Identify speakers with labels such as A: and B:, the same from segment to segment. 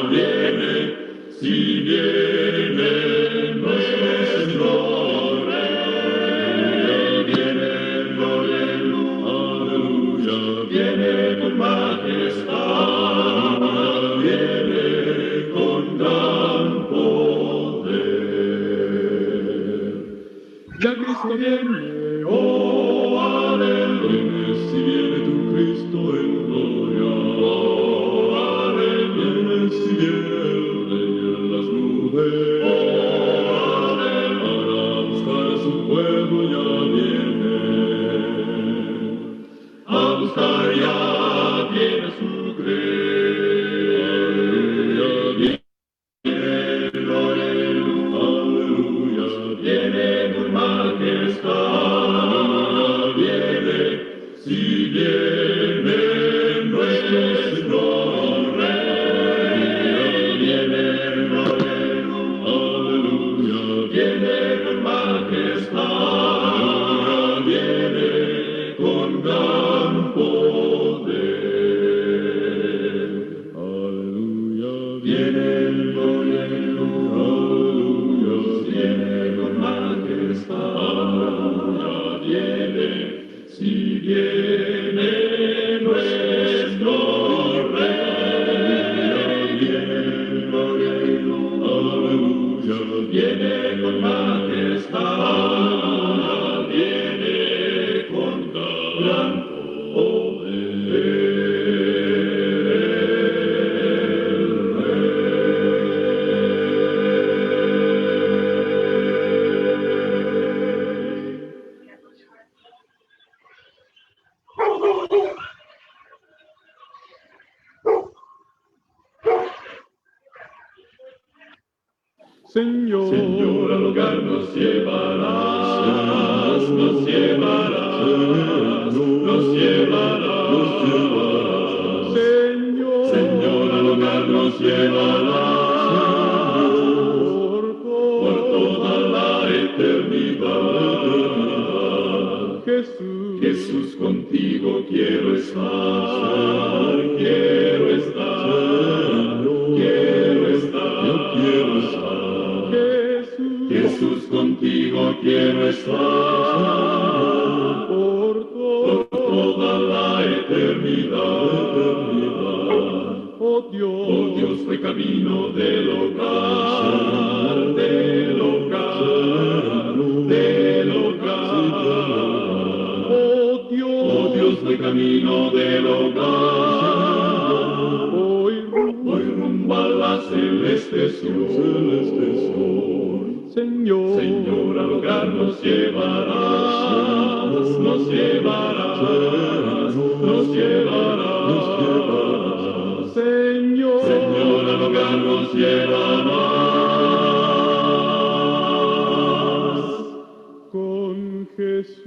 A: viene, si viene nuestro Señor Rey, viene, aleluya, viene con majestad, viene con gran poder. Ya Cristo viene, oh, aleluya, si viene tu Cristo en gloria, oh, aleluya, si viene el Rey en las nubes, oh, aleluya, para buscar a su pueblo ya viene, a buscar ya viene su Aleluya, viene con majestad, viene, si viene nuestro Señor Rey, viene, aleluya, viene con majestad, viene con gran poder. Aleluya, viene, viene con majestad, viene, si viene nuestro Rey, viene, aleluya, viene con majestad, viene con gran Señor, al hogar nos llevarás, nos llevarás, nos llevarás. Señor, al hogar nos llevarás, por toda la eternidad. Jesús, contigo quiero estar, quiero estar, quiero estar, yo quiero estar. Jesús, contigo quiero estar por toda la eternidad. Oh Dios, fue camino del hogar, del hogar, del hogar. Oh Dios, fue camino del hogar. Hoy rumbo a la celeste sol. Señor, al hogar nos llevarás, nos llevarás, nos llevarás. Señor, al hogar nos llevarás. Con Jesús,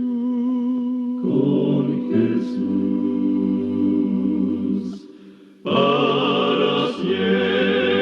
A: para siempre.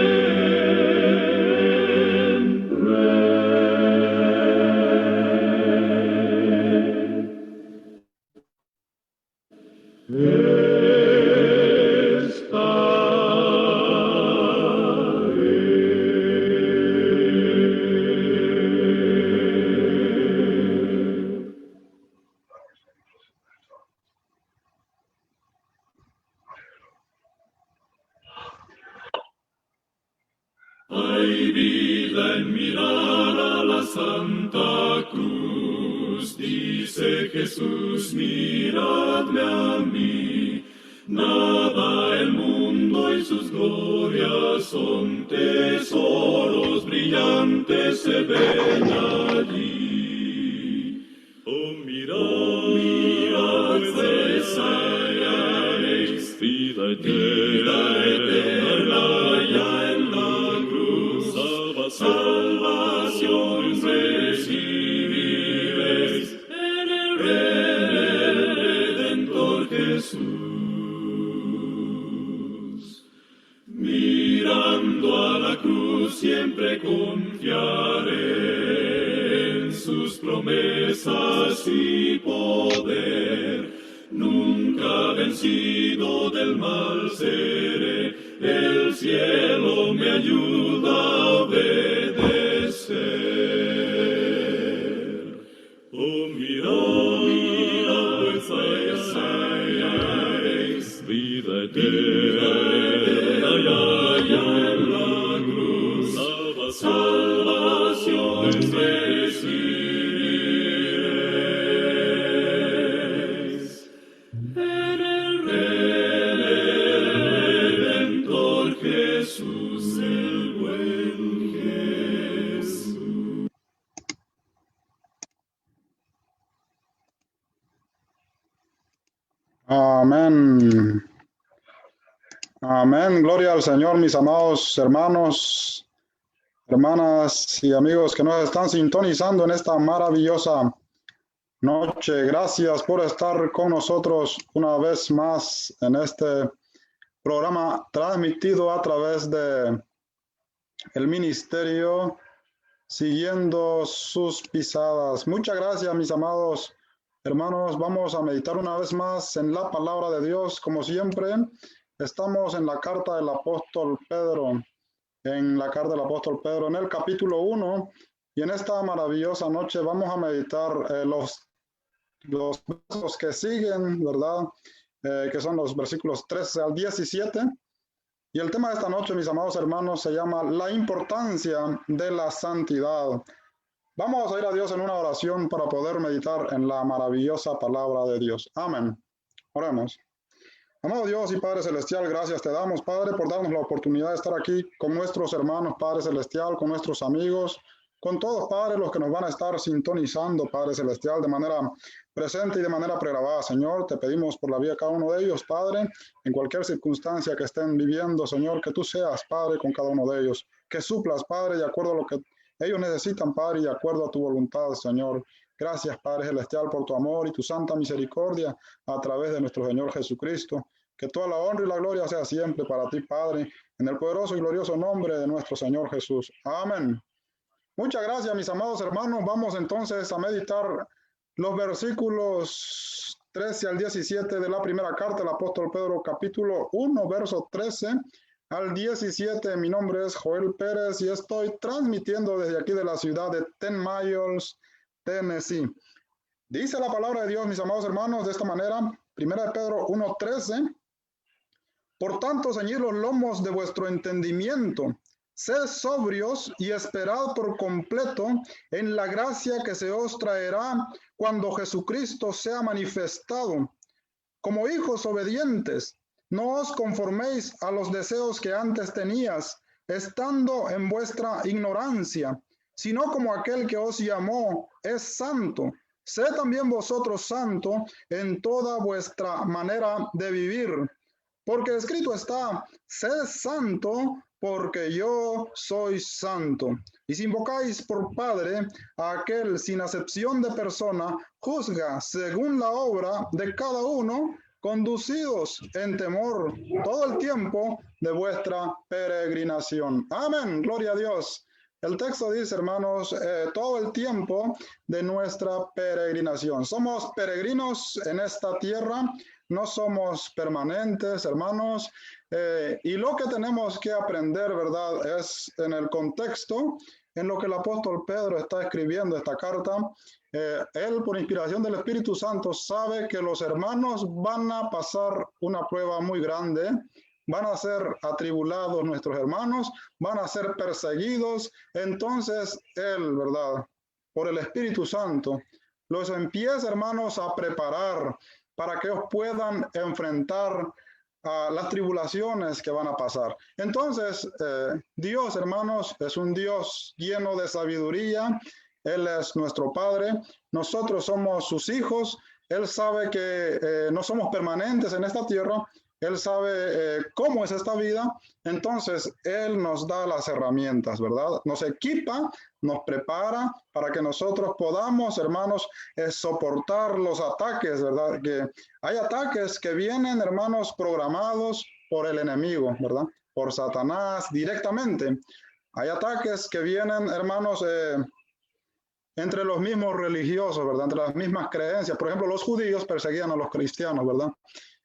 A: Hay vida en mirar a la Santa Cruz, dice Jesús, miradme a mí. Nada el mundo y sus glorias son tesoros brillantes se ven allí. Oh, mirad, desearéis vida eterna ya en la cruz, salvación recibiréis en el Redentor Jesús. Mirando a la cruz siempre confiaré en sus promesas y poder. Nunca vencido del mal seré, el cielo ayuda a obedecer. Oh, mira, pues halláis vida eterna y en la cruz salvación recibiréis. En el Redentor Jesús, el buen Jesús.
B: Amén. Amén. Gloria al Señor, mis amados hermanos, hermanas y amigos que nos están sintonizando en esta maravillosa noche. Gracias por estar con nosotros una vez más en este programa transmitido a través de el ministerio Siguiendo sus pisadas. Muchas gracias, mis amados hermanos. Vamos a meditar una vez más en la palabra de Dios. Como siempre, estamos en la carta del apóstol Pedro, en el capítulo 1, y en esta maravillosa noche vamos a meditar los versos que siguen, ¿verdad? Que son los versículos 13 al 17. Y el tema de esta noche, mis amados hermanos, se llama la importancia de la santidad. Vamos a ir a Dios en una oración para poder meditar en la maravillosa palabra de Dios. Amén. Oremos. Amado Dios y Padre Celestial, gracias te damos, Padre, por darnos la oportunidad de estar aquí con nuestros hermanos, Padre Celestial, con nuestros amigos, con todos, Padre, los que nos van a estar sintonizando, Padre Celestial, de manera presente y de manera pregrabada. Señor, te pedimos por la vida de cada uno de ellos, Padre, en cualquier circunstancia que estén viviendo, Señor, que tú seas, Padre, con cada uno de ellos, que suplas, Padre, de acuerdo a lo que ellos necesitan, Padre, y de acuerdo a tu voluntad, Señor. Gracias, Padre Celestial, por tu amor y tu santa misericordia a través de nuestro Señor Jesucristo. Que toda la honra y la gloria sea siempre para ti, Padre, en el poderoso y glorioso nombre de nuestro Señor Jesús. Amén. Muchas gracias, mis amados hermanos. Vamos entonces a meditar los versículos 13 al 17 de la primera carta del apóstol Pedro, capítulo 1, verso 13 al 17. Mi nombre es Joel Pérez y estoy transmitiendo desde aquí de la ciudad de Ten Miles, Tennessee. Dice la palabra de Dios, mis amados hermanos, de esta manera, primera de Pedro 1:13. Por tanto, ceñid los lomos de vuestro entendimiento, sed sobrios y esperad por completo en la gracia que se os traerá cuando Jesucristo sea manifestado. Como hijos obedientes, no os conforméis a los deseos que antes tenías, estando en vuestra ignorancia, sino como aquel que os llamó es santo. Sed también vosotros santo en toda vuestra manera de vivir. Porque escrito está, sed santo, porque yo soy santo. Y si invocáis por Padre a aquel sin acepción de persona, juzga según la obra de cada uno, conducidos en temor todo el tiempo de vuestra peregrinación. Amén, gloria a Dios. El texto dice, hermanos, todo el tiempo de nuestra peregrinación. Somos peregrinos en esta tierra, no somos permanentes, hermanos, y lo que tenemos que aprender, ¿verdad?, es en el contexto en lo que el apóstol Pedro está escribiendo esta carta. Él, por inspiración del Espíritu Santo, sabe que los hermanos van a pasar una prueba muy grande, van a ser atribulados nuestros hermanos, van a ser perseguidos. Entonces él, ¿verdad?, por el Espíritu Santo, los empieza, hermanos, a preparar para que ellos puedan enfrentar las tribulaciones que van a pasar. Entonces, Dios, hermanos, es un Dios lleno de sabiduría. Él es nuestro Padre. Nosotros somos sus hijos. Él sabe que no somos permanentes en esta tierra. Él sabe cómo es esta vida. Entonces, Él nos da las herramientas, ¿verdad? Nos equipa, nos prepara para que nosotros podamos, hermanos, soportar los ataques, ¿verdad? Que hay ataques que vienen, hermanos, programados por el enemigo, ¿verdad? Por Satanás directamente. Hay ataques que vienen, hermanos, entre los mismos religiosos, ¿verdad? Entre las mismas creencias. Por ejemplo, los judíos perseguían a los cristianos, ¿verdad?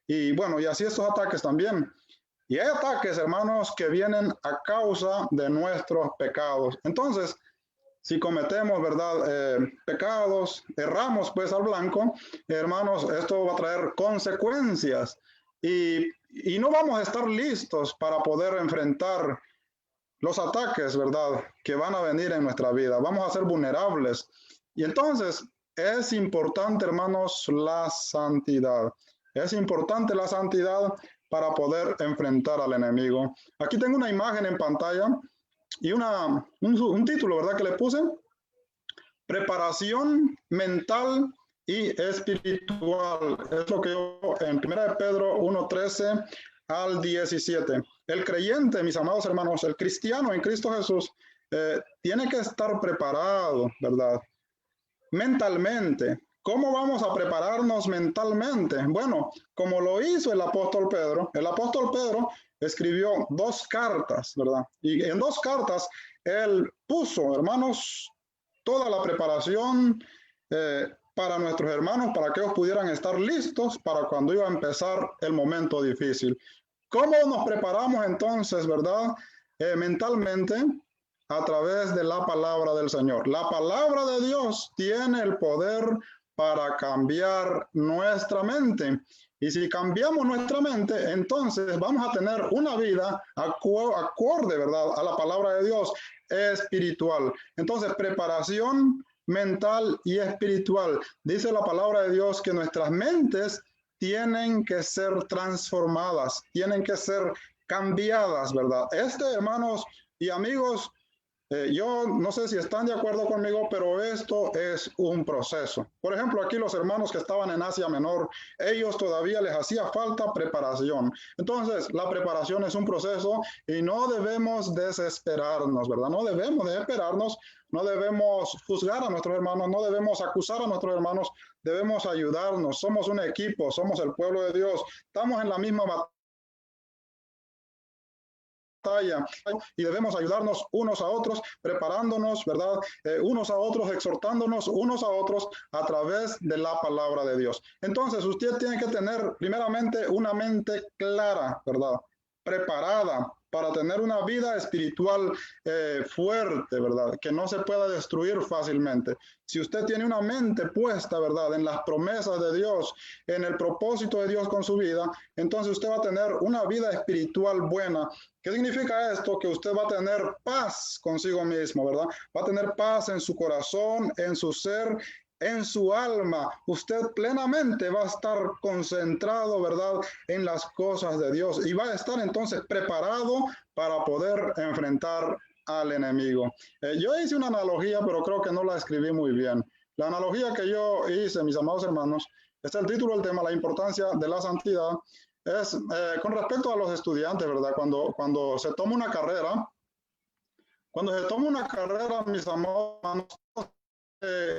B: Y bueno, y así estos ataques también. Y hay ataques, hermanos, que vienen a causa de nuestros pecados. Entonces, si cometemos, ¿verdad? Pecados, erramos pues al blanco, hermanos, esto va a traer consecuencias y no vamos a estar listos para poder enfrentar los ataques, ¿verdad? Que van a venir en nuestra vida. Vamos a ser vulnerables. Y entonces es importante, hermanos, la santidad. Es importante la santidad para poder enfrentar al enemigo. Aquí tengo una imagen en pantalla y un título, ¿verdad? Que le puse, preparación mental y espiritual. Es lo que yo en 1 Pedro 1:13 al 17. El creyente, mis amados hermanos, el cristiano en Cristo Jesús, tiene que estar preparado, ¿verdad? Mentalmente. ¿Cómo vamos a prepararnos mentalmente? Bueno, como lo hizo el apóstol Pedro escribió 2 cartas, ¿verdad? Y en 2 cartas él puso, hermanos, toda la preparación para nuestros hermanos, para que ellos pudieran estar listos para cuando iba a empezar el momento difícil. ¿Cómo nos preparamos entonces, verdad? Mentalmente, a través de la palabra del Señor. La palabra de Dios tiene el poder para cambiar nuestra mente. Y si cambiamos nuestra mente, entonces vamos a tener una vida acorde, ¿verdad?, a la palabra de Dios, espiritual. Entonces, preparación mental y espiritual. Dice la palabra de Dios que nuestras mentes tienen que ser transformadas, tienen que ser cambiadas, ¿verdad? Hermanos y amigos, yo no sé si están de acuerdo conmigo, pero esto es un proceso. Por ejemplo, aquí los hermanos que estaban en Asia Menor, ellos todavía les hacía falta preparación. Entonces, la preparación es un proceso y no debemos desesperarnos, ¿verdad? No debemos desesperarnos, no debemos juzgar a nuestros hermanos, no debemos acusar a nuestros hermanos, debemos ayudarnos. Somos un equipo, somos el pueblo de Dios, estamos en la misma batalla y debemos ayudarnos unos a otros, preparándonos, ¿verdad? Unos a otros, exhortándonos unos a otros a través de la palabra de Dios. Entonces, usted tiene que tener primeramente una mente clara, ¿verdad? Preparada para tener una vida espiritual fuerte, ¿verdad? Que no se pueda destruir fácilmente. Si usted tiene una mente puesta, ¿verdad?, en las promesas de Dios, en el propósito de Dios con su vida, entonces usted va a tener una vida espiritual buena. ¿Qué significa esto? Que usted va a tener paz consigo mismo, ¿verdad? Va a tener paz en su corazón, en su ser, en su alma. Usted plenamente va a estar concentrado, ¿verdad?, en las cosas de Dios y va a estar entonces preparado para poder enfrentar al enemigo. Yo hice una analogía, pero creo que no la escribí muy bien. La analogía que yo hice, mis amados hermanos, es el título del tema, la importancia de la santidad. Es con respecto a los estudiantes, ¿verdad? Cuando se toma una carrera, mis amados hermanos,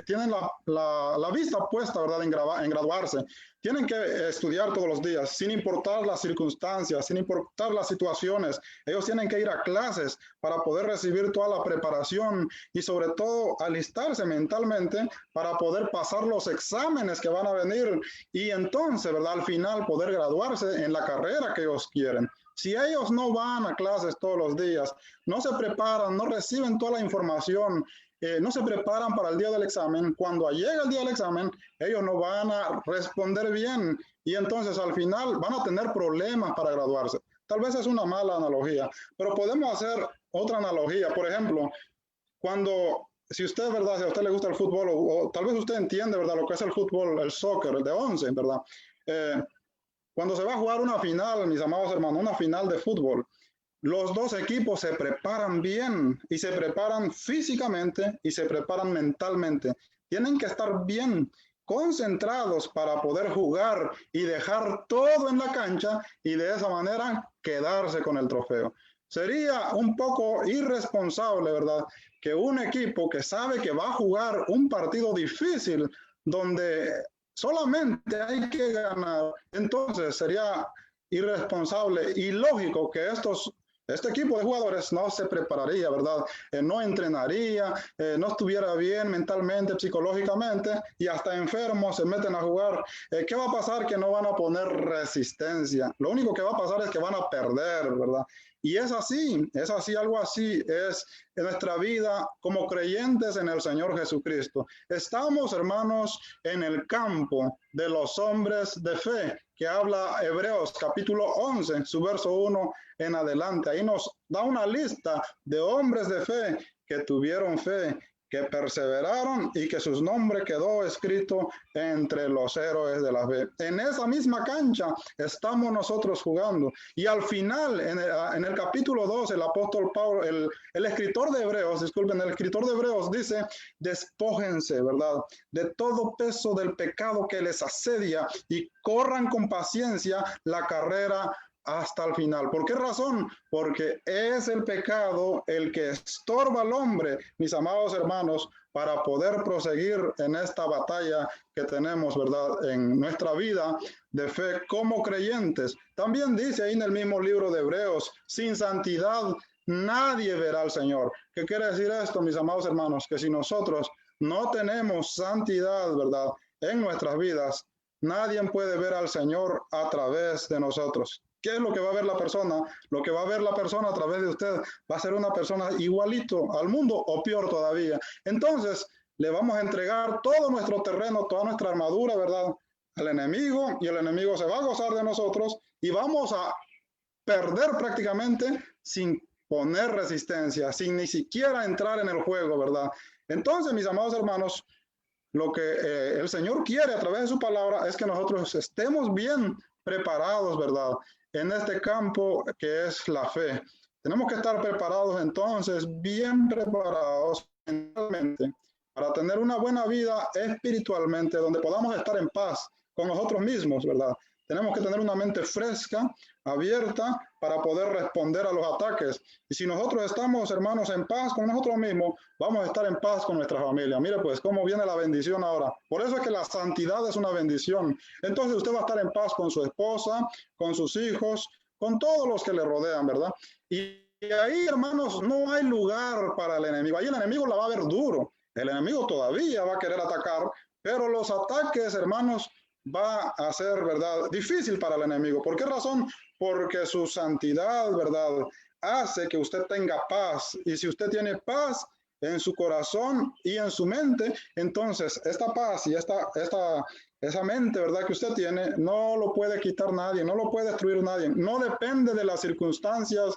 B: tienen la vista puesta, ¿verdad?, en graduarse. Tienen que estudiar todos los días, sin importar las circunstancias, sin importar las situaciones. Ellos tienen que ir a clases para poder recibir toda la preparación y sobre todo alistarse mentalmente para poder pasar los exámenes que van a venir y entonces, ¿verdad?, al final poder graduarse en la carrera que ellos quieren. Si ellos no van a clases todos los días, no se preparan, no reciben toda la información, no se preparan para el día del examen, cuando llega el día del examen, ellos no van a responder bien y entonces al final van a tener problemas para graduarse. Tal vez es una mala analogía, pero podemos hacer otra analogía. Por ejemplo, si usted, ¿verdad?, si a usted le gusta el fútbol o tal vez usted entiende, ¿verdad?, lo que es el fútbol, el soccer, el de 11, ¿verdad? Cuando se va a jugar una final, mis amados hermanos, una final de fútbol, los dos equipos se preparan bien y se preparan físicamente y se preparan mentalmente. Tienen que estar bien concentrados para poder jugar y dejar todo en la cancha y de esa manera quedarse con el trofeo. Sería un poco irresponsable, ¿verdad?, que un equipo que sabe que va a jugar un partido difícil donde solamente hay que ganar, entonces sería irresponsable y lógico que estos este equipo de jugadores no se prepararía, ¿verdad? No entrenaría, no estuviera bien mentalmente, psicológicamente, y hasta enfermos se meten a jugar. ¿Qué va a pasar? Que no van a poner resistencia. Lo único que va a pasar es que van a perder, ¿verdad? Y es así, algo así es en nuestra vida como creyentes en el Señor Jesucristo. Estamos, hermanos, en el campo de los hombres de fe, que habla Hebreos capítulo 11, su verso 1 en adelante. Ahí nos da una lista de hombres de fe que tuvieron fe, que perseveraron y que su nombre quedó escrito entre los héroes de la fe. En esa misma cancha estamos nosotros jugando. Y al final, en el capítulo 2, el apóstol Pablo, el escritor de Hebreos, disculpen, el escritor de Hebreos dice, despójense, ¿verdad?, de todo peso del pecado que les asedia y corran con paciencia la carrera hasta el final. ¿Por qué razón? Porque es el pecado el que estorba al hombre, mis amados hermanos, para poder proseguir en esta batalla que tenemos, ¿verdad?, en nuestra vida de fe como creyentes. También dice ahí en el mismo libro de Hebreos, sin santidad nadie verá al Señor. ¿Qué quiere decir esto, mis amados hermanos? Que si nosotros no tenemos santidad, ¿verdad?, en nuestras vidas, nadie puede ver al Señor a través de nosotros. ¿Qué es lo que va a ver la persona? Lo que va a ver la persona a través de usted va a ser una persona igualito al mundo o peor todavía. Entonces, le vamos a entregar todo nuestro terreno, toda nuestra armadura, ¿verdad?, al enemigo, y el enemigo se va a gozar de nosotros y vamos a perder prácticamente sin poner resistencia, sin ni siquiera entrar en el juego, ¿verdad? Entonces, mis amados hermanos, lo que el Señor quiere a través de su palabra es que nosotros estemos bien preparados, ¿verdad?, en este campo que es la fe. Tenemos que estar preparados entonces, bien preparados mentalmente, para tener una buena vida espiritualmente, donde podamos estar en paz con nosotros mismos, ¿verdad? Tenemos que tener una mente fresca, abierta, para poder responder a los ataques. Y si nosotros estamos, hermanos, en paz con nosotros mismos, vamos a estar en paz con nuestra familia. Mire, pues, cómo viene la bendición ahora. Por eso es que la santidad es una bendición. Entonces usted va a estar en paz con su esposa, con sus hijos, con todos los que le rodean, ¿verdad? Y ahí, hermanos, no hay lugar para el enemigo. Ahí el enemigo la va a ver duro. El enemigo todavía va a querer atacar, pero los ataques, hermanos, va a ser, ¿verdad?, difícil para el enemigo. ¿Por qué razón? Porque su santidad, ¿verdad?, hace que usted tenga paz. Y si usted tiene paz en su corazón y en su mente, entonces esta paz y esa mente, ¿verdad?, que usted tiene, no lo puede quitar nadie, no lo puede destruir nadie. No depende de las circunstancias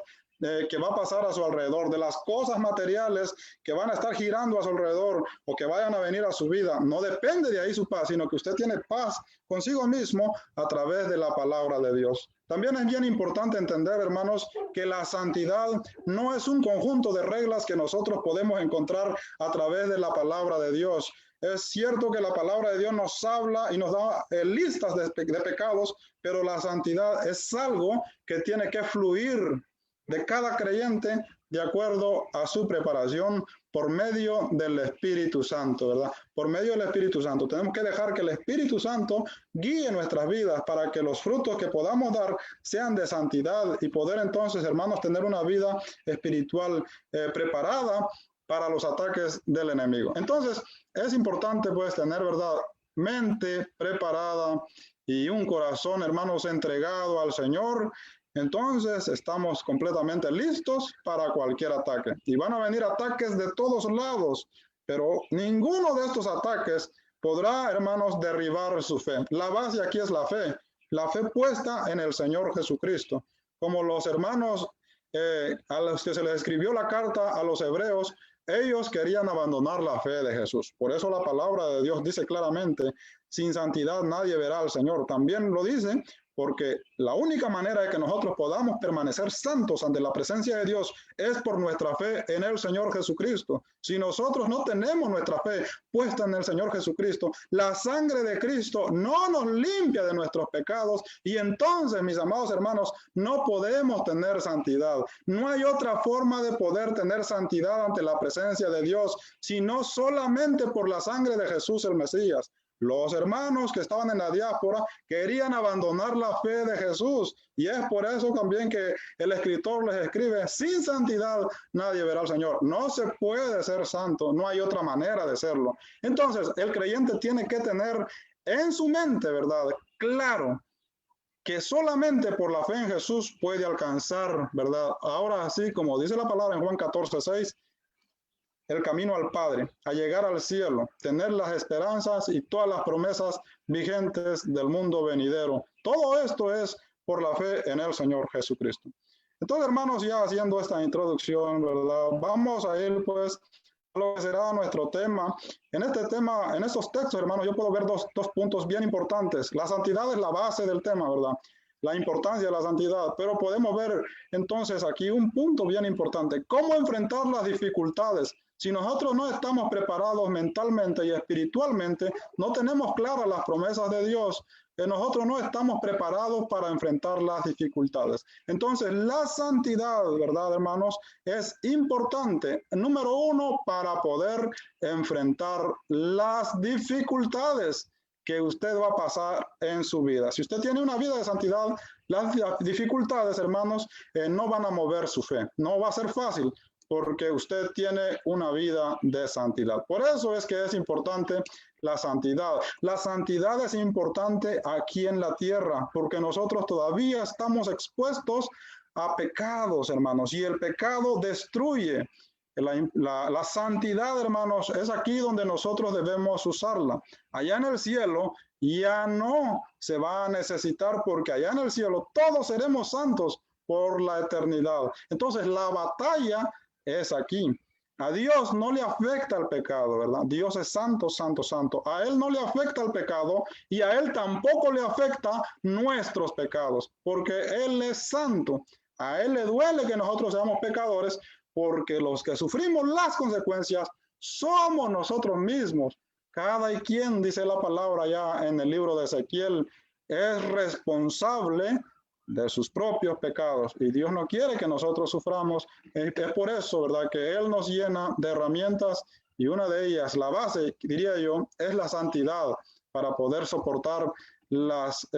B: que va a pasar a su alrededor, de las cosas materiales que van a estar girando a su alrededor o que vayan a venir a su vida. No depende de ahí su paz, sino que usted tiene paz consigo mismo a través de la palabra de Dios. También es bien importante entender, hermanos, que la santidad no es un conjunto de reglas que nosotros podemos encontrar a través de la palabra de Dios. Es cierto que la palabra de Dios nos habla y nos da listas de pecados, pero la santidad es algo que tiene que fluir de cada creyente de acuerdo a su preparación por medio del Espíritu Santo, ¿verdad? Por medio del Espíritu Santo. Tenemos que dejar que el Espíritu Santo guíe nuestras vidas para que los frutos que podamos dar sean de santidad y poder entonces, hermanos, tener una vida espiritual preparada para los ataques del enemigo. Entonces, es importante pues tener, ¿verdad?, mente preparada y un corazón, hermanos, entregado al Señor. Entonces estamos completamente listos para cualquier ataque. Y van a venir ataques de todos lados, pero ninguno de estos ataques podrá, hermanos, derribar su fe. La base aquí es la fe puesta en el Señor Jesucristo. Como los hermanos a los que se les escribió la carta a los hebreos, ellos querían abandonar la fe de Jesús. Por eso la palabra de Dios dice claramente, sin santidad nadie verá al Señor. También lo dice porque la única manera de que nosotros podamos permanecer santos ante la presencia de Dios es por nuestra fe en el Señor Jesucristo. Si nosotros no tenemos nuestra fe puesta en el Señor Jesucristo, la sangre de Cristo no nos limpia de nuestros pecados y entonces, mis amados hermanos, no podemos tener santidad. No hay otra forma de poder tener santidad ante la presencia de Dios, sino solamente por la sangre de Jesús el Mesías. Los hermanos que estaban en la diáspora querían abandonar la fe de Jesús, y es por eso también que el escritor les escribe: sin santidad nadie verá al Señor. No se puede ser santo, no hay otra manera de serlo. Entonces, el creyente tiene que tener en su mente, ¿verdad?, claro que solamente por la fe en Jesús puede alcanzar, ¿verdad?, ahora sí, como dice la palabra en Juan 14:6, el camino al Padre, a llegar al cielo, tener las esperanzas y todas las promesas vigentes del mundo venidero. Todo esto es por la fe en el Señor Jesucristo. Entonces, hermanos, ya haciendo esta introducción, ¿verdad?, vamos a ir pues a lo que será nuestro tema. En este tema, en estos textos, hermanos, yo puedo ver dos puntos bien importantes. La santidad es la base del tema, ¿verdad?, la importancia de la santidad, pero podemos ver entonces aquí un punto bien importante: cómo enfrentar las dificultades. Si nosotros no estamos preparados mentalmente y espiritualmente, no tenemos claras las promesas de Dios, nosotros no estamos preparados para enfrentar las dificultades. Entonces, la santidad, ¿verdad, hermanos?, es importante, número uno, para poder enfrentar las dificultades que usted va a pasar en su vida. Si usted tiene una vida de santidad, las dificultades, hermanos, no van a mover su fe. No va a ser fácil, porque usted tiene una vida de santidad. Por eso es que es importante la santidad. La santidad es importante aquí en la tierra, porque nosotros todavía estamos expuestos a pecados, hermanos, y el pecado destruye. La santidad, hermanos, es aquí donde nosotros debemos usarla. Allá en el cielo ya no se va a necesitar, porque allá en el cielo todos seremos santos por la eternidad. Entonces, la batalla es aquí. A Dios no le afecta el pecado, ¿verdad? Dios es santo, santo, santo. A Él no le afecta el pecado, y a Él tampoco le afecta nuestros pecados, porque Él es santo. A Él le duele que nosotros seamos pecadores, porque los que sufrimos las consecuencias somos nosotros mismos. Cada quien, dice la palabra ya en el libro de Ezequiel, es responsable de sus propios pecados, y Dios no quiere que nosotros suframos. Es por eso, ¿verdad?, que Él nos llena de herramientas, y una de ellas, la base, diría yo, es la santidad, para poder soportar las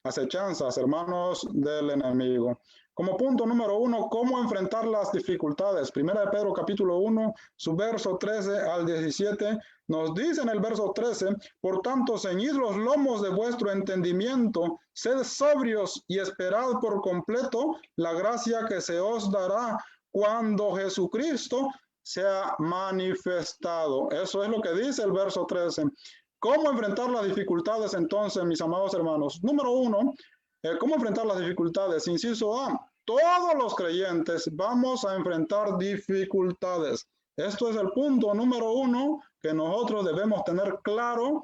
B: acechanzas, hermanos, del enemigo. Como punto número uno, ¿cómo enfrentar las dificultades? Primera de Pedro capítulo 1, su verso 13 al 17, nos dice en el verso 13: por tanto, ceñid los lomos de vuestro entendimiento, sed sobrios y esperad por completo la gracia que se os dará cuando Jesucristo sea manifestado. Eso es lo que dice el verso 13. ¿Cómo enfrentar las dificultades entonces, mis amados hermanos? Número uno, ¿cómo enfrentar las dificultades? Inciso A: todos los creyentes vamos a enfrentar dificultades. Esto es el punto número uno que nosotros debemos tener claro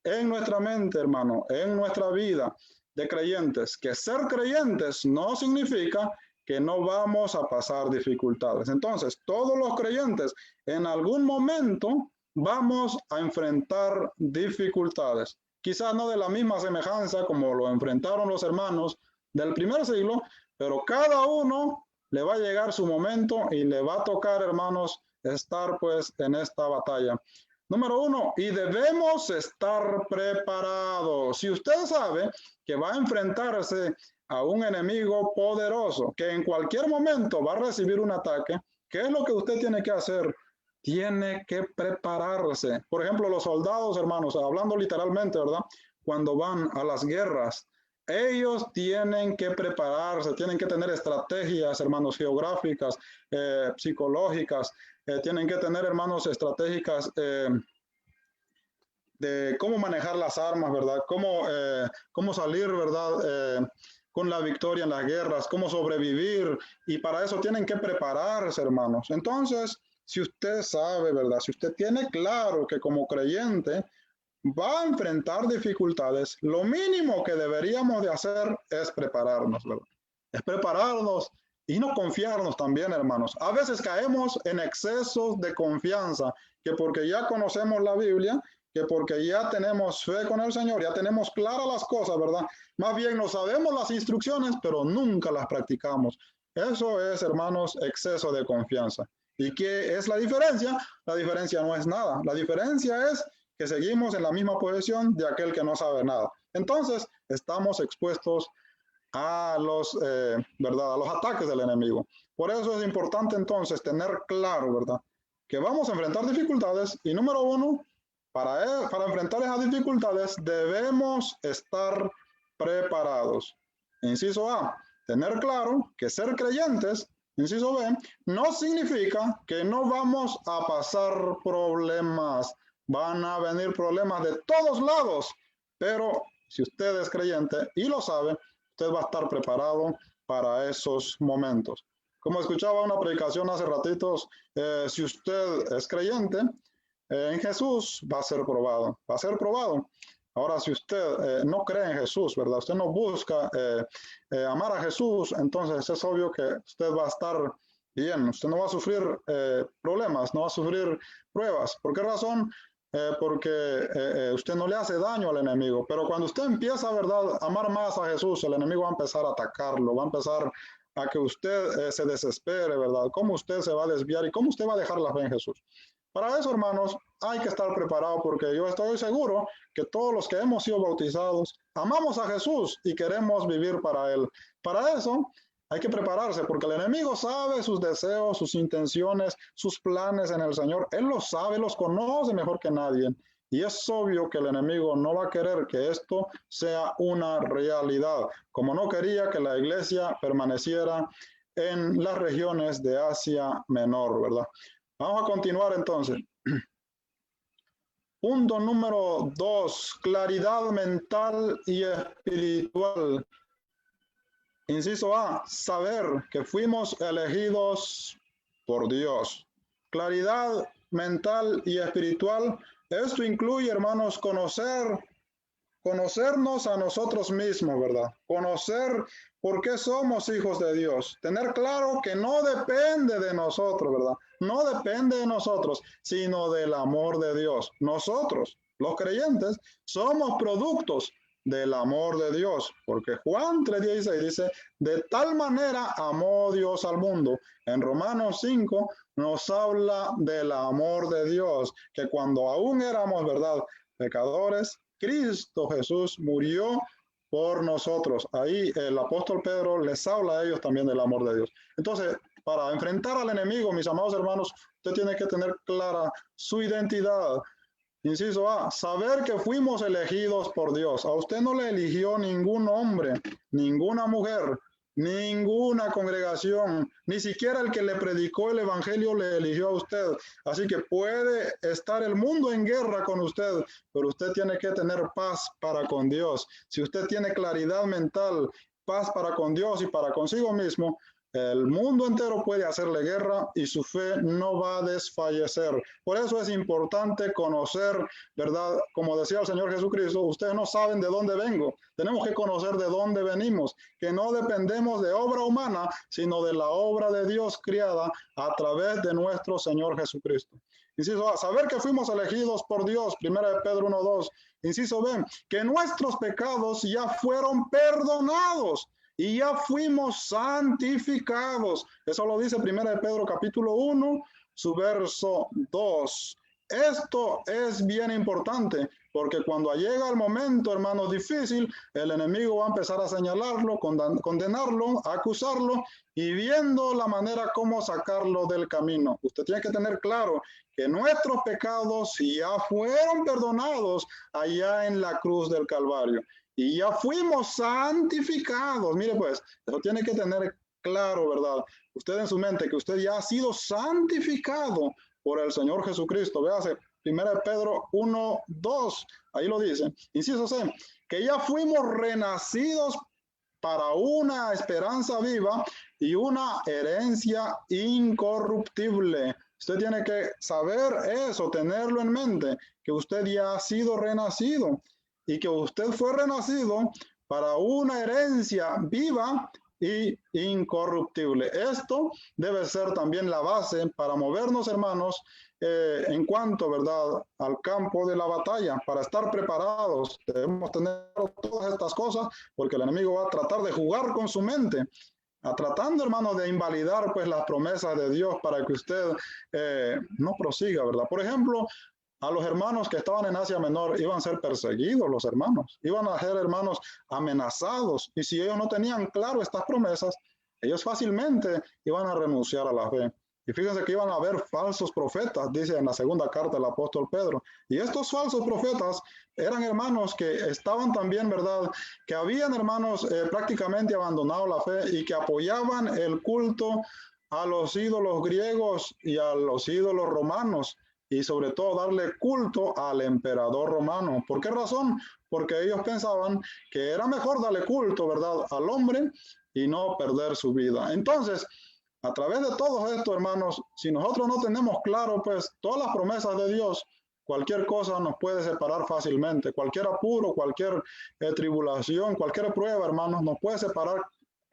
B: en nuestra mente, hermano, en nuestra vida de creyentes, que ser creyentes no significa que no vamos a pasar dificultades. Entonces, todos los creyentes en algún momento vamos a enfrentar dificultades. Quizás no de la misma semejanza como lo enfrentaron los hermanos del primer siglo, pero cada uno le va a llegar su momento y le va a tocar, hermanos, estar pues en esta batalla. Número uno, y debemos estar preparados. Si usted sabe que va a enfrentarse a un enemigo poderoso, que en cualquier momento va a recibir un ataque, ¿qué es lo que usted tiene que hacer? Tiene que prepararse. Por ejemplo, los soldados, hermanos, hablando literalmente, ¿verdad?, cuando van a las guerras, ellos tienen que prepararse, tienen que tener estrategias, hermanos, geográficas, psicológicas, tienen que tener, hermanos, estratégicas de cómo manejar las armas, ¿verdad? Cómo salir, ¿verdad?, con la victoria en las guerras, cómo sobrevivir, y para eso tienen que prepararse, hermanos. Entonces, si usted sabe, ¿verdad?, si usted tiene claro que como creyente va a enfrentar dificultades, lo mínimo que deberíamos de hacer es prepararnos, ¿verdad? Es prepararnos y no confiarnos también, hermanos. A veces caemos en excesos de confianza, que porque ya conocemos la Biblia, que porque ya tenemos fe con el Señor, ya tenemos claras las cosas, ¿verdad? Más bien no sabemos las instrucciones, pero nunca las practicamos. Eso es, hermanos, exceso de confianza. ¿Y qué es la diferencia? La diferencia no es nada. La diferencia es que seguimos en la misma posición de aquel que no sabe nada. Entonces, estamos expuestos a los, ¿verdad? A los ataques del enemigo. Por eso es importante entonces tener claro, ¿verdad?, que vamos a enfrentar dificultades y número uno, para enfrentar esas dificultades debemos estar preparados. Inciso A, tener claro que ser creyentes, inciso B, no significa que no vamos a pasar problemas. Van a venir problemas de todos lados, pero si usted es creyente y lo sabe, usted va a estar preparado para esos momentos. Como escuchaba una predicación hace ratitos, si usted es creyente en Jesús, va a ser probado, va a ser probado. Ahora, si usted no cree en Jesús, ¿verdad? Usted no busca amar a Jesús, entonces es obvio que usted va a estar bien, usted no va a sufrir problemas, no va a sufrir pruebas. ¿Por qué razón? Porque usted no le hace daño al enemigo, pero cuando usted empieza, ¿verdad?, a amar más a Jesús, el enemigo va a empezar a atacarlo, va a empezar a que usted se desespere, ¿verdad? ¿Cómo usted se va a desviar y cómo usted va a dejar la fe en Jesús? Para eso, hermanos, hay que estar preparado porque yo estoy seguro que todos los que hemos sido bautizados amamos a Jesús y queremos vivir para Él. Para eso hay que prepararse porque el enemigo sabe sus deseos, sus intenciones, sus planes en el Señor. Él los sabe, los conoce mejor que nadie. Y es obvio que el enemigo no va a querer que esto sea una realidad, como no quería que la iglesia permaneciera en las regiones de Asia Menor, ¿verdad? Vamos a continuar entonces. Punto número 2, claridad mental y espiritual. Inciso A, saber que fuimos elegidos por Dios. Claridad mental y espiritual. Esto incluye, hermanos, conocernos a nosotros mismos, ¿verdad? Conocer por qué somos hijos de Dios. Tener claro que no depende de nosotros, ¿verdad? No depende de nosotros, sino del amor de Dios. Nosotros, los creyentes, somos productos del amor de Dios, porque Juan 3:16 dice, de tal manera amó Dios al mundo. En Romanos 5 nos habla del amor de Dios, que cuando aún éramos, ¿verdad?, pecadores, Cristo Jesús murió por nosotros. Ahí el apóstol Pedro les habla a ellos también del amor de Dios. Entonces, para enfrentar al enemigo, mis amados hermanos, usted tiene que tener clara su identidad. Inciso A, saber que fuimos elegidos por Dios. A usted no le eligió ningún hombre, ninguna mujer, ninguna congregación, ni siquiera el que le predicó el evangelio le eligió a usted. Así que puede estar el mundo en guerra con usted, pero usted tiene que tener paz para con Dios. Si usted tiene claridad mental, paz para con Dios y para consigo mismo, el mundo entero puede hacerle guerra y su fe no va a desfallecer. Por eso es importante conocer, ¿verdad? Como decía el Señor Jesucristo, ustedes no saben de dónde vengo. Tenemos que conocer de dónde venimos, que no dependemos de obra humana, sino de la obra de Dios creada a través de nuestro Señor Jesucristo. Inciso A, saber que fuimos elegidos por Dios, 1 Pedro 1:2. Inciso B, que nuestros pecados ya fueron perdonados y ya fuimos santificados. Eso lo dice 1 Pedro capítulo 1, su verso 2. Esto es bien importante, porque cuando llega el momento, hermanos, difícil, el enemigo va a empezar a señalarlo, condenarlo, acusarlo, y viendo la manera como sacarlo del camino. Usted tiene que tener claro que nuestros pecados ya fueron perdonados allá en la cruz del Calvario. Y ya fuimos santificados. Mire pues, eso tiene que tener claro, ¿verdad? Usted en su mente, que usted ya ha sido santificado por el Señor Jesucristo. Véase, 1 Pedro 1:2, ahí lo dice. Inciso C, que ya fuimos renacidos para una esperanza viva y una herencia incorruptible. Usted tiene que saber eso, tenerlo en mente, que usted ya ha sido renacido y que usted fue renacido para una herencia viva y incorruptible. Esto debe ser también la base para movernos, hermanos, en cuanto, ¿verdad?, al campo de la batalla, para estar preparados. Debemos tener todas estas cosas porque el enemigo va a tratar de jugar con su mente, tratando, hermanos, de invalidar pues las promesas de Dios para que usted no prosiga, ¿verdad? Por ejemplo, a los hermanos que estaban en Asia Menor iban a ser perseguidos los hermanos, iban a ser hermanos amenazados, y si ellos no tenían claro estas promesas, ellos fácilmente iban a renunciar a la fe. Y fíjense que iban a haber falsos profetas, dice en la segunda carta del apóstol Pedro. Y estos falsos profetas eran hermanos que estaban también, ¿verdad? Que habían hermanos prácticamente abandonado la fe y que apoyaban el culto a los ídolos griegos y a los ídolos romanos. Y sobre todo darle culto al emperador romano. ¿Por qué razón? Porque ellos pensaban que era mejor darle culto, ¿verdad?, al hombre y no perder su vida. Entonces, a través de todo esto, hermanos, si nosotros no tenemos claro, pues, todas las promesas de Dios, cualquier cosa nos puede separar fácilmente. Cualquier apuro, cualquier tribulación, cualquier prueba, hermanos, nos puede separar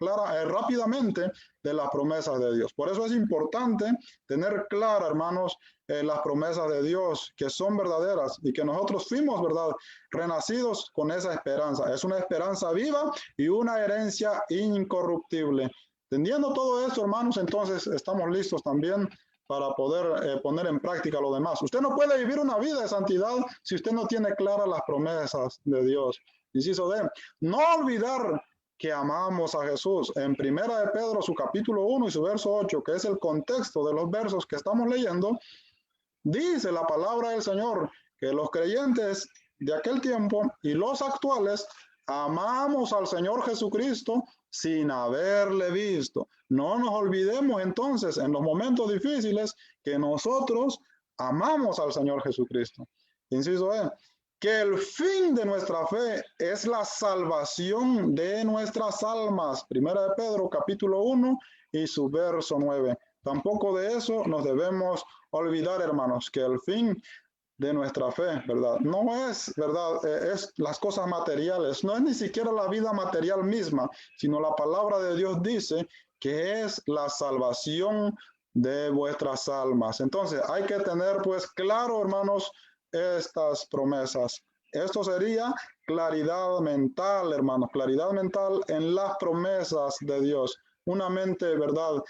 B: rápidamente de las promesas de Dios. Por eso es importante tener clara, hermanos, las promesas de Dios, que son verdaderas y que nosotros fuimos, ¿verdad?, renacidos con esa esperanza. Es una esperanza viva y una herencia incorruptible. Entendiendo todo esto, hermanos, entonces estamos listos también para poder poner en práctica lo demás. Usted no puede vivir una vida de santidad si usted no tiene claras las promesas de Dios. Inciso D, no olvidar que amamos a Jesús. En Primera de Pedro, su capítulo 1 y su verso 8, que es el contexto de los versos que estamos leyendo, dice la palabra del Señor que los creyentes de aquel tiempo y los actuales amamos al Señor Jesucristo sin haberle visto. No nos olvidemos entonces en los momentos difíciles que nosotros amamos al Señor Jesucristo. Inciso E, que el fin de nuestra fe es la salvación de nuestras almas. Primera de Pedro, capítulo 1 y su verso 9. Tampoco de eso nos debemos olvidar, hermanos, que el fin de nuestra fe, ¿verdad? No es, ¿verdad? Es las cosas materiales, no es ni siquiera la vida material misma, sino la palabra de Dios dice que es la salvación de vuestras almas. Entonces, hay que tener, pues, claro, hermanos, estas promesas. Esto sería claridad mental, hermanos, claridad mental en las promesas de Dios. Una mente, ¿verdad?,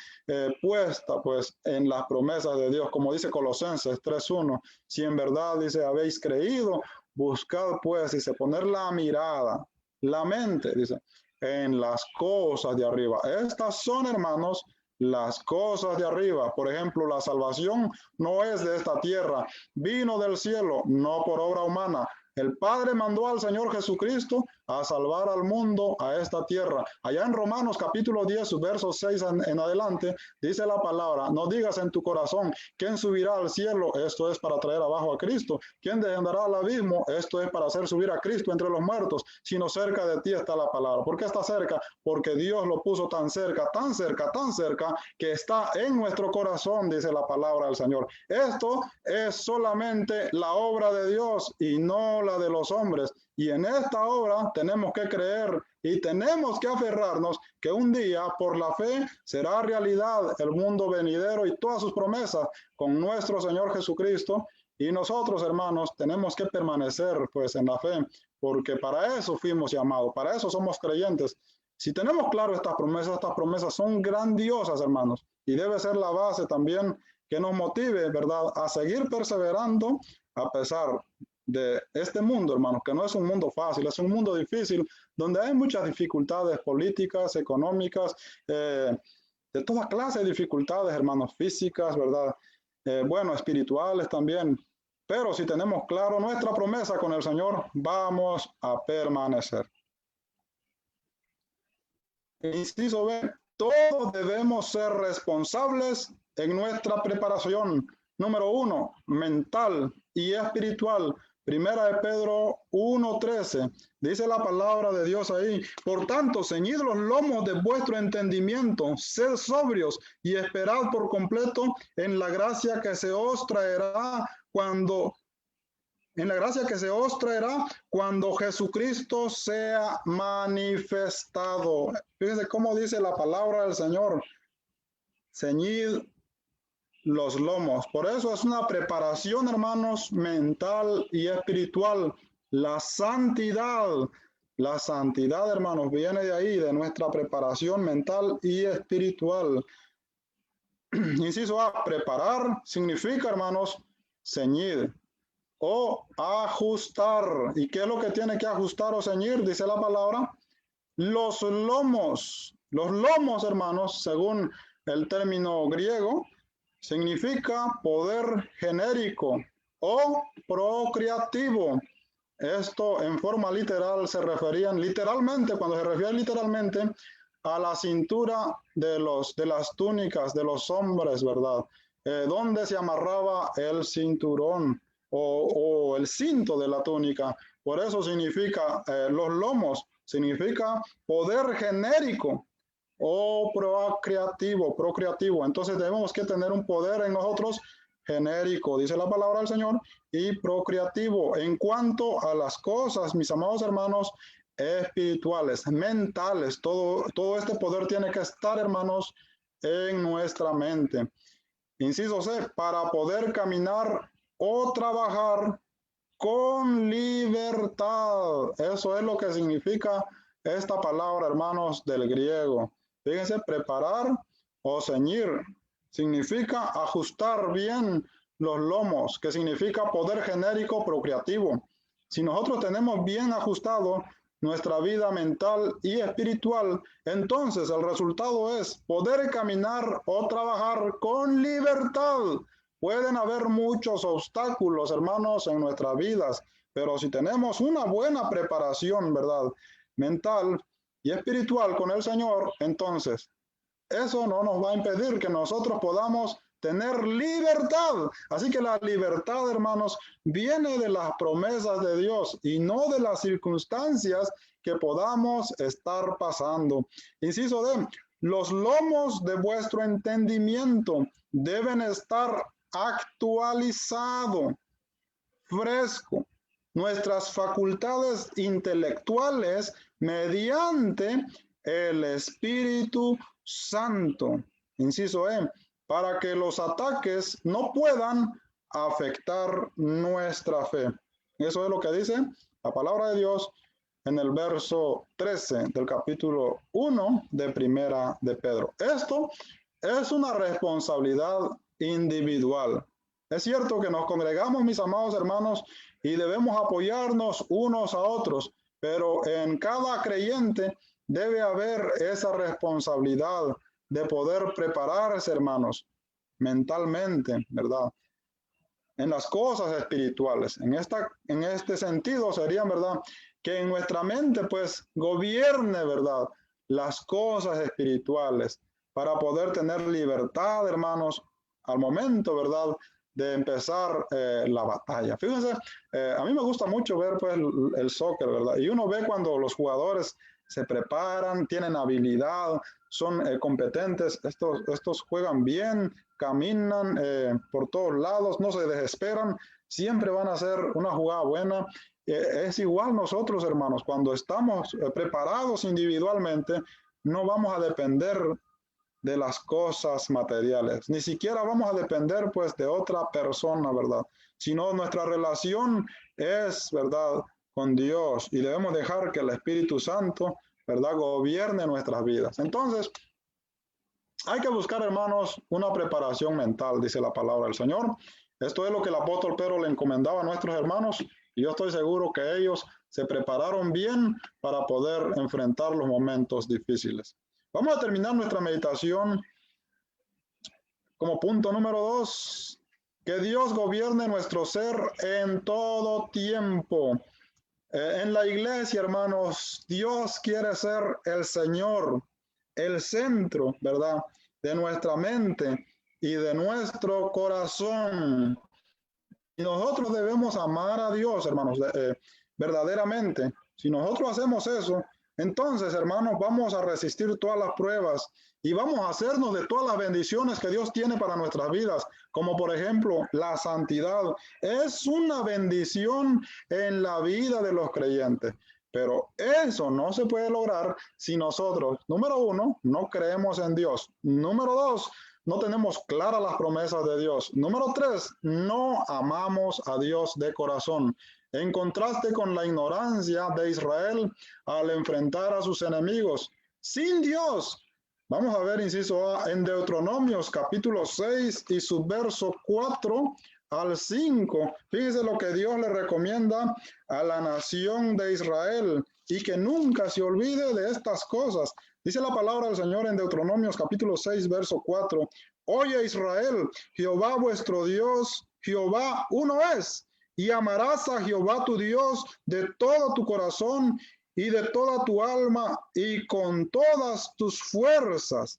B: puesta, pues, en las promesas de Dios, como dice Colosenses 3:1. Si en verdad, dice, habéis creído, buscad, pues, dice, poner la mirada, la mente, dice, en las cosas de arriba. Estas son, hermanos, las cosas de arriba. Por ejemplo, la salvación no es de esta tierra, vino del cielo, no por obra humana. El Padre mandó al Señor Jesucristo a salvar al mundo, a esta tierra. Allá en Romanos capítulo 10, versos 6 en adelante, dice la palabra, no digas en tu corazón, ¿quién subirá al cielo? Esto es para traer abajo a Cristo. ¿Quién descenderá al abismo? Esto es para hacer subir a Cristo entre los muertos. Sino cerca de ti está la palabra. ¿Por qué está cerca? Porque Dios lo puso tan cerca, tan cerca, tan cerca, que está en nuestro corazón, dice la palabra del Señor. Esto es solamente la obra de Dios y no la de los hombres. Y en esta obra tenemos que creer y tenemos que aferrarnos que un día por la fe será realidad el mundo venidero y todas sus promesas con nuestro Señor Jesucristo. Y nosotros, hermanos, tenemos que permanecer, pues, en la fe, porque para eso fuimos llamados, para eso somos creyentes. Si tenemos claro estas promesas son grandiosas, hermanos, y debe ser la base también que nos motive, ¿verdad?, a seguir perseverando a pesar de este mundo, hermanos, que no es un mundo fácil, es un mundo difícil, donde hay muchas dificultades políticas, económicas, de toda clase de dificultades, hermanos, físicas, ¿verdad? Bueno, espirituales también. Pero si tenemos claro nuestra promesa con el Señor, vamos a permanecer. Inciso B, todos debemos ser responsables en nuestra preparación. Número 1, mental y espiritual. Primera de Pedro 1:13, dice la palabra de Dios ahí. Por tanto, ceñid los lomos de vuestro entendimiento, sed sobrios y esperad por completo en la gracia que se os traerá cuando Jesucristo sea manifestado. Fíjense cómo dice la palabra del Señor. Ceñid los lomos. Por eso es una preparación, hermanos, mental y espiritual. La santidad, hermanos, viene de ahí, de nuestra preparación mental y espiritual. Inciso A, preparar significa, hermanos, ceñir. o ajustar. ¿Y qué es lo que tiene que ajustar o ceñir? Dice la palabra, los lomos. Los lomos, hermanos, según el término griego, significa poder genérico o procreativo. Esto en forma literal se referían literalmente, cuando se refiere literalmente a la cintura de las túnicas de los hombres, ¿verdad? Donde se amarraba el cinturón o el cinto de la túnica. Por eso significa los lomos, significa poder genérico o procreativo. Entonces tenemos que tener un poder en nosotros genérico, dice la palabra del Señor, y procreativo en cuanto a las cosas, mis amados hermanos, espirituales, mentales. Todo este poder tiene que estar, hermanos, en nuestra mente. Inciso C, para poder caminar o trabajar con libertad. Eso es lo que significa esta palabra, hermanos, del griego. Fíjense, preparar o ceñir significa ajustar bien los lomos, que significa poder genérico procreativo. Si nosotros tenemos bien ajustado nuestra vida mental y espiritual, entonces el resultado es poder caminar o trabajar con libertad. Pueden haber muchos obstáculos, hermanos, en nuestras vidas, pero si tenemos una buena preparación, ¿verdad?, mental y espiritual con el Señor, entonces eso no nos va a impedir que nosotros podamos tener libertad. Así que la libertad, hermanos, viene de las promesas de Dios y no de las circunstancias que podamos estar pasando. Inciso D, los lomos de vuestro entendimiento deben estar actualizado, fresco, nuestras facultades intelectuales mediante el Espíritu Santo. Inciso E, para que los ataques no puedan afectar nuestra fe. Eso es lo que dice la palabra de Dios en el verso 13 del capítulo 1 de Primera de Pedro. Esto es una responsabilidad individual. Es cierto que nos congregamos, mis amados hermanos, y debemos apoyarnos unos a otros, pero en cada creyente debe haber esa responsabilidad de poder prepararse, hermanos, mentalmente, ¿verdad?, en las cosas espirituales. En este sentido serían, ¿verdad?, que en nuestra mente pues gobierne, ¿verdad?, las cosas espirituales para poder tener libertad, hermanos, al momento, ¿verdad?, de empezar la batalla. Fíjense, a mí me gusta mucho ver pues el soccer, ¿verdad? Y uno ve cuando los jugadores se preparan, tienen habilidad, son competentes, estos juegan bien, caminan por todos lados, no se desesperan, siempre van a hacer una jugada buena. Es igual nosotros, hermanos, cuando estamos preparados individualmente, no vamos a depender de las cosas materiales, ni siquiera vamos a depender pues de otra persona, ¿verdad? Sino nuestra relación es, ¿verdad?, con Dios, y debemos dejar que el Espíritu Santo, ¿verdad?, gobierne nuestras vidas. Entonces, hay que buscar, hermanos, una preparación mental, dice la palabra del Señor. Esto es lo que el apóstol Pedro le encomendaba a nuestros hermanos, y yo estoy seguro que ellos se prepararon bien para poder enfrentar los momentos difíciles. Vamos a terminar nuestra meditación como punto número 2. Que Dios gobierne nuestro ser en todo tiempo. En la iglesia, hermanos, Dios quiere ser el Señor, el centro, ¿verdad?, de nuestra mente y de nuestro corazón. Y nosotros debemos amar a Dios, hermanos, verdaderamente. Si nosotros hacemos eso, entonces, hermanos, vamos a resistir todas las pruebas y vamos a hacernos de todas las bendiciones que Dios tiene para nuestras vidas, como por ejemplo la santidad. Es una bendición en la vida de los creyentes, pero eso no se puede lograr si nosotros, número 1, no creemos en Dios. Número 2, no tenemos claras las promesas de Dios. Número 3, no amamos a Dios de corazón. En contraste con la ignorancia de Israel al enfrentar a sus enemigos sin Dios. Vamos a ver, inciso A, en Deuteronomios capítulo 6 y su verso 4, al 5, fíjese lo que Dios le recomienda a la nación de Israel y que nunca se olvide de estas cosas. Dice la palabra del Señor en Deuteronomios capítulo 6, verso 4. Oye Israel, Jehová vuestro Dios, Jehová uno es, y amarás a Jehová tu Dios de todo tu corazón y de toda tu alma y con todas tus fuerzas.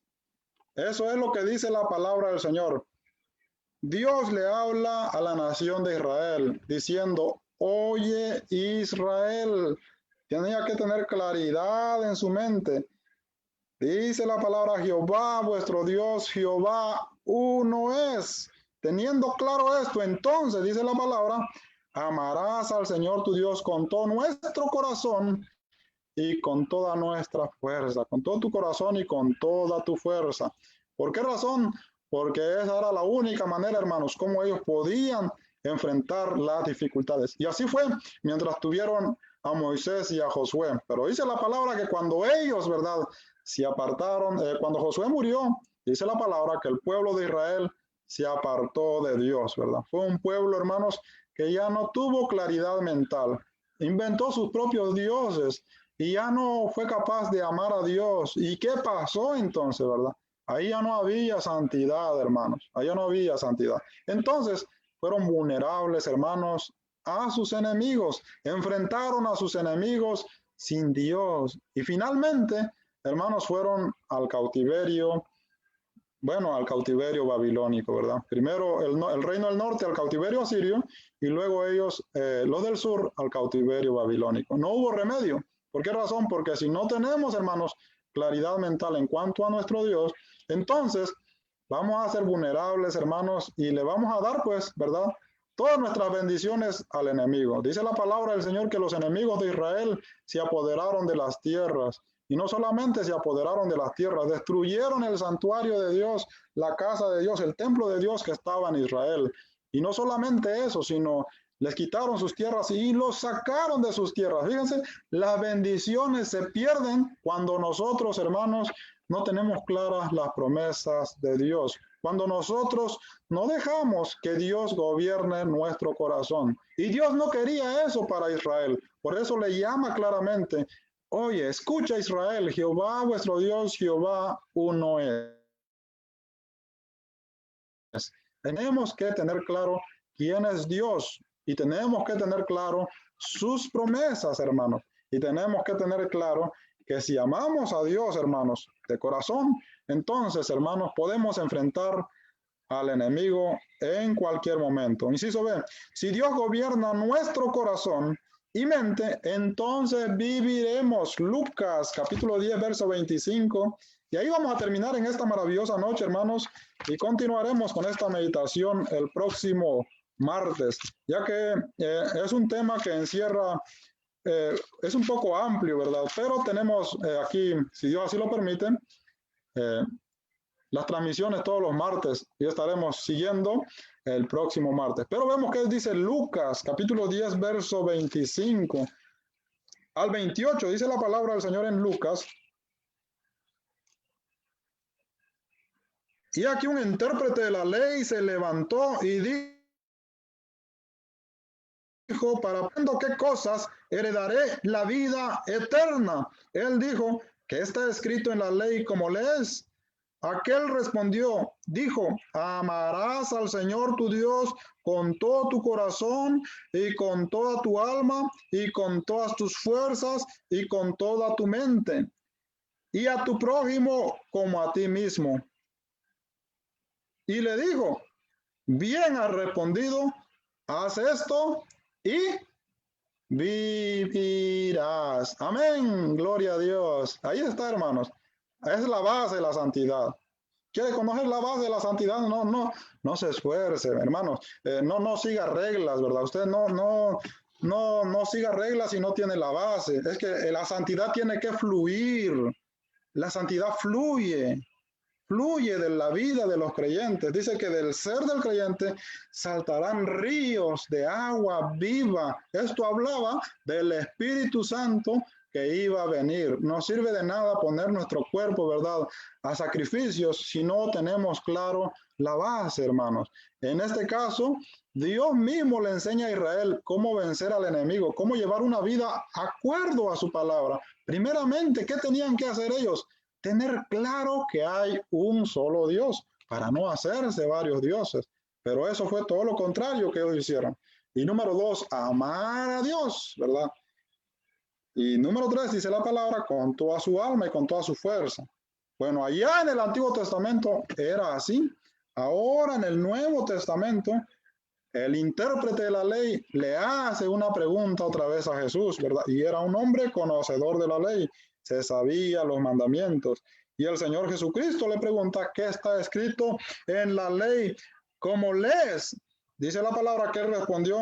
B: Eso es lo que dice la palabra del Señor. Dios le habla a la nación de Israel diciendo, oye Israel, tenía que tener claridad en su mente. Dice la palabra Jehová, vuestro Dios, Jehová uno es. Teniendo claro esto, entonces dice la palabra, amarás al Señor tu Dios con todo nuestro corazón y con toda nuestra fuerza, con todo tu corazón y con toda tu fuerza. ¿Por qué razón? Porque esa era la única manera, hermanos, como ellos podían enfrentar las dificultades. Y así fue mientras tuvieron a Moisés y a Josué. Pero dice la palabra que cuando ellos, ¿verdad?, se apartaron, cuando Josué murió, dice la palabra que el pueblo de Israel se apartó de Dios, ¿verdad? Fue un pueblo, hermanos, que ya no tuvo claridad mental. Inventó sus propios dioses y ya no fue capaz de amar a Dios. ¿Y qué pasó entonces, verdad? Ahí ya no había santidad, hermanos. Ahí ya no había santidad. Entonces, fueron vulnerables, hermanos, a sus enemigos. Enfrentaron a sus enemigos sin Dios. Y finalmente, hermanos, fueron al cautiverio, al cautiverio babilónico, ¿verdad? Primero el reino del norte al cautiverio asirio y luego ellos, los del sur, al cautiverio babilónico. No hubo remedio. ¿Por qué razón? Porque si no tenemos, hermanos, claridad mental en cuanto a nuestro Dios, entonces vamos a ser vulnerables, hermanos, y le vamos a dar, pues, ¿verdad?, todas nuestras bendiciones al enemigo. Dice la palabra del Señor que los enemigos de Israel se apoderaron de las tierras. Y no solamente se apoderaron de las tierras, destruyeron el santuario de Dios, la casa de Dios, el templo de Dios que estaba en Israel. Y no solamente eso, sino les quitaron sus tierras y los sacaron de sus tierras. Fíjense, las bendiciones se pierden cuando nosotros, hermanos, no tenemos claras las promesas de Dios. Cuando nosotros no dejamos que Dios gobierne nuestro corazón. Y Dios no quería eso para Israel. Por eso le llama claramente, oye, escucha Israel, Jehová vuestro Dios, Jehová uno es. Tenemos que tener claro quién es Dios y tenemos que tener claro sus promesas, hermanos. Y tenemos que tener claro que si amamos a Dios, hermanos, de corazón, entonces, hermanos, podemos enfrentar al enemigo en cualquier momento. Inciso B, si Dios gobierna nuestro corazón y mente, entonces viviremos. Lucas capítulo 10, verso 25. Y ahí vamos a terminar en esta maravillosa noche, hermanos, y continuaremos con esta meditación el próximo martes, ya que es un tema que encierra, es un poco amplio, ¿verdad? Pero tenemos aquí, si Dios así lo permite, las transmisiones todos los martes y estaremos siguiendo el próximo martes. Pero vemos que dice Lucas, capítulo 10, verso 25 al 28. Dice la palabra del Señor en Lucas. Y aquí un intérprete de la ley se levantó y dijo, ¿para qué cosas heredaré la vida eterna? Él dijo, ¿qué está escrito en la ley como lees? Aquel respondió, dijo, amarás al Señor tu Dios con todo tu corazón y con toda tu alma y con todas tus fuerzas y con toda tu mente, y a tu prójimo como a ti mismo. Y le dijo, bien has respondido, haz esto y vivirás. Amén, gloria a Dios. Ahí está, hermanos. Es la base de la santidad. ¿Quiere conocer la base de la santidad? No se esfuerce, hermanos. No siga reglas, ¿verdad? Usted no siga reglas si no tiene la base. Es que la santidad tiene que fluir. La santidad fluye de la vida de los creyentes. Dice que del ser del creyente saltarán ríos de agua viva. Esto hablaba del Espíritu Santo que iba a venir. No sirve de nada poner nuestro cuerpo, ¿verdad?, a sacrificios si no tenemos claro la base, hermanos. En este caso, Dios mismo le enseña a Israel cómo vencer al enemigo, cómo llevar una vida acuerdo a su palabra. Primeramente, ¿qué tenían que hacer ellos? Tener claro que hay un solo Dios, para no hacerse varios dioses. Pero eso fue todo lo contrario que ellos hicieron. Y número 2, amar a Dios, ¿verdad? Y número 3, dice la palabra, con toda su alma y con toda su fuerza. Bueno, allá en el Antiguo Testamento era así. Ahora en el Nuevo Testamento, el intérprete de la ley le hace una pregunta otra vez a Jesús, ¿verdad? Y era un hombre conocedor de la ley, se sabía los mandamientos. Y el Señor Jesucristo le pregunta, ¿qué está escrito en la ley? ¿Cómo lees? Dice la palabra que él respondió,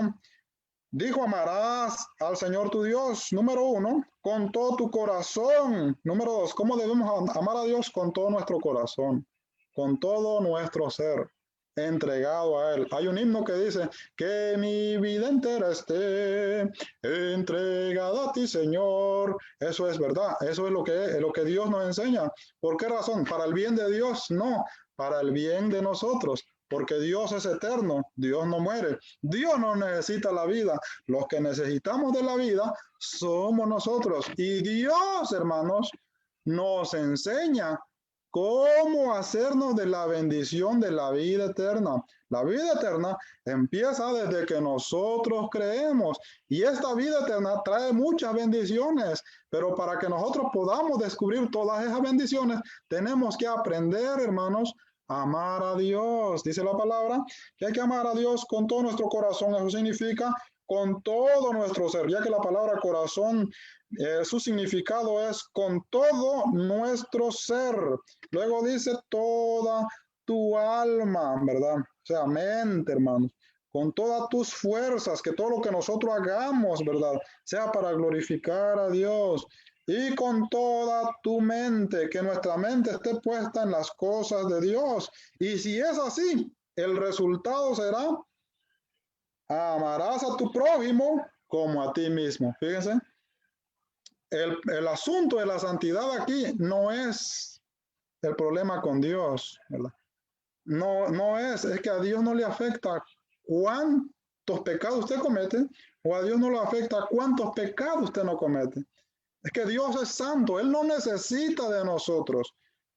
B: dijo, amarás al Señor tu Dios, número 1, con todo tu corazón. Número 2, ¿cómo debemos amar a Dios? Con todo nuestro corazón, con todo nuestro ser, entregado a Él. Hay un himno que dice, que mi vida entera esté entregada a ti, Señor. Eso es verdad, eso es lo que Dios nos enseña. ¿Por qué razón? ¿Para el bien de Dios? No, para el bien de nosotros. Porque Dios es eterno, Dios no muere, Dios no necesita la vida, los que necesitamos de la vida somos nosotros. Y Dios, hermanos, nos enseña cómo hacernos de la bendición de la vida eterna. La vida eterna empieza desde que nosotros creemos y esta vida eterna trae muchas bendiciones, pero para que nosotros podamos descubrir todas esas bendiciones, tenemos que aprender, hermanos, amar a Dios. Dice la palabra que hay que amar a Dios con todo nuestro corazón. Eso significa con todo nuestro ser, ya que la palabra corazón, su significado es con todo nuestro ser. Luego dice toda tu alma, ¿verdad? O sea, mente, hermanos. Con todas tus fuerzas, que todo lo que nosotros hagamos, ¿verdad?, sea para glorificar a Dios. Y con toda tu mente, que nuestra mente esté puesta en las cosas de Dios. Y si es así, el resultado será, amarás a tu prójimo como a ti mismo. Fíjense, el asunto de la santidad aquí no es el problema con Dios, ¿verdad? No es que a Dios no le afecta cuántos pecados usted comete, o a Dios no le afecta cuántos pecados usted no comete. Es que Dios es santo, Él no necesita de nosotros.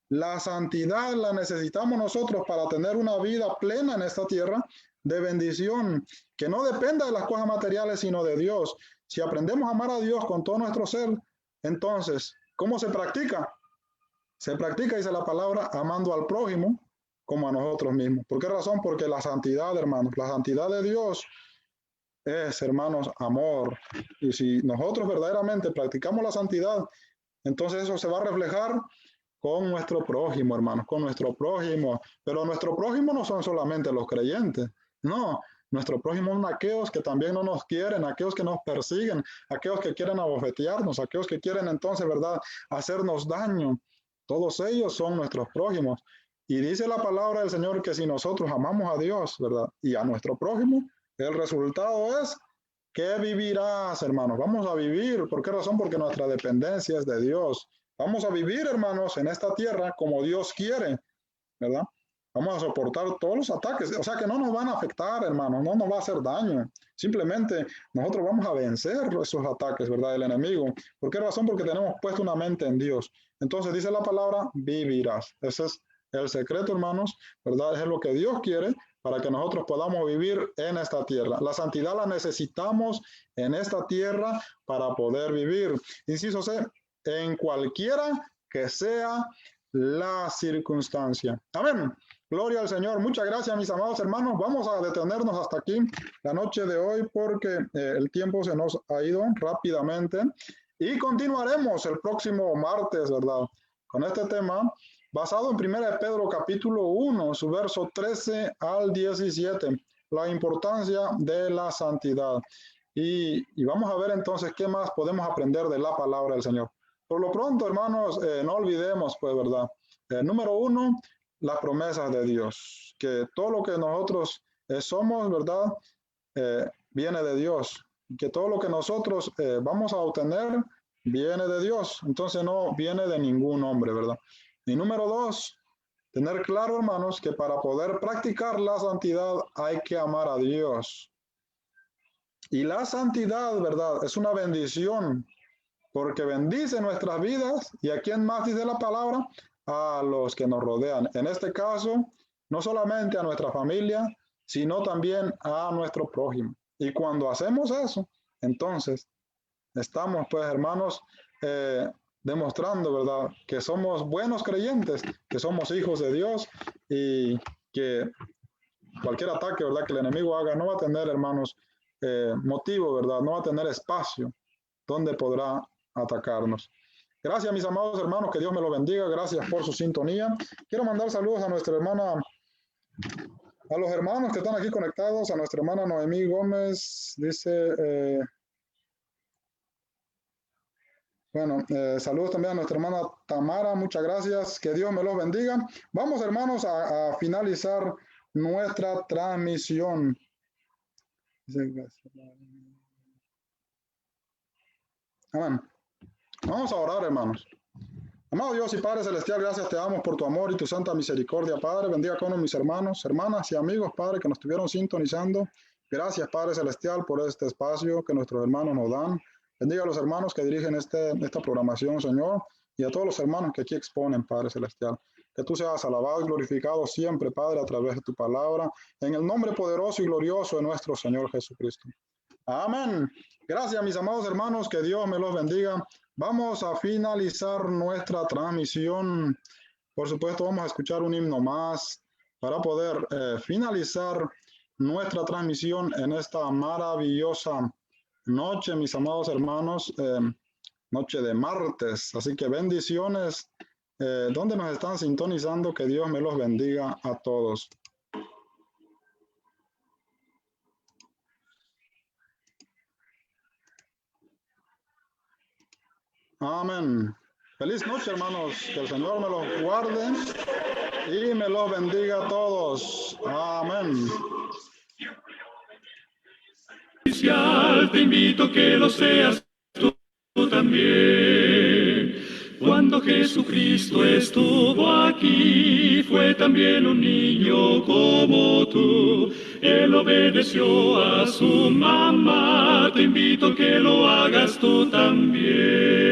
B: La santidad la necesitamos nosotros para tener una vida plena en esta tierra de bendición, que no dependa de las cosas materiales, sino de Dios. Si aprendemos a amar a Dios con todo nuestro ser, entonces, ¿cómo se practica? Se practica, dice la palabra, amando al prójimo como a nosotros mismos. ¿Por qué razón? Porque la santidad, hermanos, la santidad de Dios es, hermanos, amor. Y si nosotros verdaderamente practicamos la santidad, entonces eso se va a reflejar con nuestro prójimo, hermanos, con nuestro prójimo. Pero nuestro prójimo no son solamente los creyentes, no. Nuestro prójimo son aquellos que también no nos quieren, aquellos que nos persiguen, aquellos que quieren abofetearnos, aquellos que quieren entonces, ¿verdad?, hacernos daño. Todos ellos son nuestros prójimos. Y dice la palabra del Señor que si nosotros amamos a Dios, ¿verdad?, y a nuestro prójimo, el resultado es que vivirás, hermanos. Vamos a vivir. ¿Por qué razón? Porque nuestra dependencia es de Dios. Vamos a vivir, hermanos, en esta tierra como Dios quiere, ¿verdad? Vamos a soportar todos los ataques. O sea que no nos van a afectar, hermanos. No nos va a hacer daño. Simplemente nosotros vamos a vencer esos ataques, ¿verdad?, del enemigo. ¿Por qué razón? Porque tenemos puesto una mente en Dios. Entonces dice la palabra, vivirás. Ese es el secreto, hermanos, ¿verdad? Es lo que Dios quiere para que nosotros podamos vivir en esta tierra. La santidad la necesitamos en esta tierra para poder vivir. Inciso C, en cualquiera que sea la circunstancia. Amén. Gloria al Señor. Muchas gracias, mis amados hermanos. Vamos a detenernos hasta aquí la noche de hoy porque el tiempo se nos ha ido rápidamente y continuaremos el próximo martes, ¿verdad?, con este tema basado en 1 Pedro capítulo 1, su verso 13 al 17, la importancia de la santidad. Y vamos a ver entonces qué más podemos aprender de la palabra del Señor. Por lo pronto, hermanos, no olvidemos, pues, ¿verdad? Número 1, las promesas de Dios, que todo lo que nosotros somos, ¿verdad?, viene de Dios, que todo lo que nosotros vamos a obtener viene de Dios, entonces no viene de ningún hombre, ¿verdad? Y número dos, tener claro, hermanos, que para poder practicar la santidad hay que amar a Dios. Y la santidad, ¿verdad? Es una bendición, porque bendice nuestras vidas. ¿Y a quién más dice la palabra? A los que nos rodean. En este caso, no solamente a nuestra familia, sino también a nuestro prójimo. Y cuando hacemos eso, entonces estamos, pues, hermanos, demostrando, ¿verdad?, que somos buenos creyentes, que somos hijos de Dios y que cualquier ataque, ¿verdad?, que el enemigo haga no va a tener, hermanos, motivo, ¿verdad?, no va a tener espacio donde podrá atacarnos. Gracias, mis amados hermanos, que Dios me los bendiga. Gracias por su sintonía. Quiero mandar saludos a nuestra hermana, a los hermanos que están aquí conectados, a nuestra hermana Noemí Gómez, dice... saludos también a nuestra hermana Tamara, muchas gracias, que Dios me los bendiga. Vamos, hermanos, a finalizar nuestra transmisión. Amén. Vamos a orar, hermanos. Amado Dios y Padre Celestial, gracias te damos por tu amor y tu santa misericordia, Padre. Bendiga con mis hermanos, hermanas y amigos, Padre, que nos estuvieron sintonizando. Gracias, Padre Celestial, por este espacio que nuestros hermanos nos dan. Bendiga a los hermanos que dirigen esta programación, Señor, y a todos los hermanos que aquí exponen, Padre Celestial. Que tú seas alabado y glorificado siempre, Padre, a través de tu palabra, en el nombre poderoso y glorioso de nuestro Señor Jesucristo. Amén. Gracias, mis amados hermanos, que Dios me los bendiga. Vamos a finalizar nuestra transmisión. Por supuesto, vamos a escuchar un himno más para poder finalizar nuestra transmisión en esta maravillosa noche, mis amados hermanos, noche de martes. Así que bendiciones. ¿Dónde nos están sintonizando? Que Dios me los bendiga a todos. Amén. Feliz noche, hermanos. Que el Señor me los guarde y me los bendiga a todos. Amén.
A: Te invito a que lo seas tú también. Cuando Jesucristo estuvo aquí, fue también un niño como tú. Él obedeció a su mamá. Te invito a que lo hagas tú también.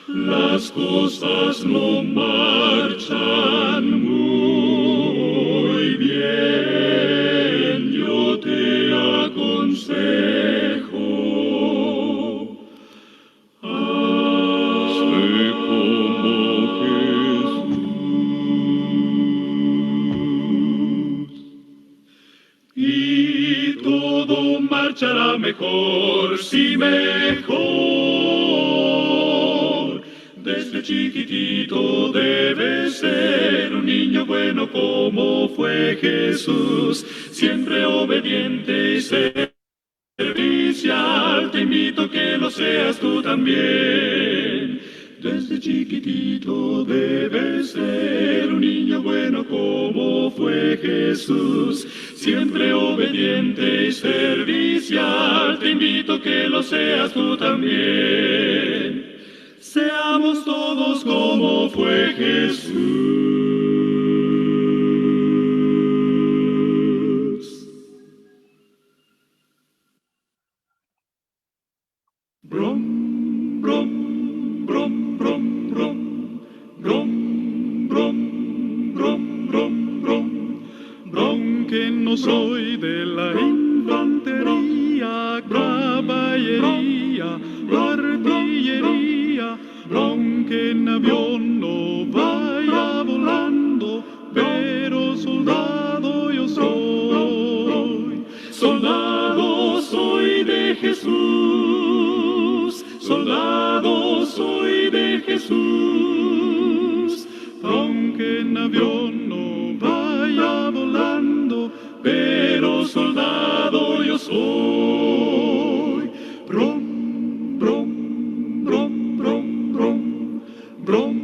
A: Las cosas no marchan muy bien, yo te aconsejo, hazte como Jesús, y todo marchará mejor, sí mejor. Desde chiquitito debe ser un niño bueno como fue Jesús, siempre obediente y servicial. Te invito a que lo seas tú también. Desde chiquitito debe ser un niño bueno como fue Jesús, siempre obediente y servicial. Te invito a que lo seas tú también. Seamos todos como fue Jesús. Brom, brom, brom, brom, brom, brom, brom, brom, brom, brom, brom, que no soy de la infantería, caballería, artillería. Aunque en avión no vaya volando, pero soldado yo soy. Soldado soy de Jesús, soldado soy de Jesús. Aunque en avión no vaya volando, pero soldado yo soy. Brom, brom, brom, brom, brom, brom.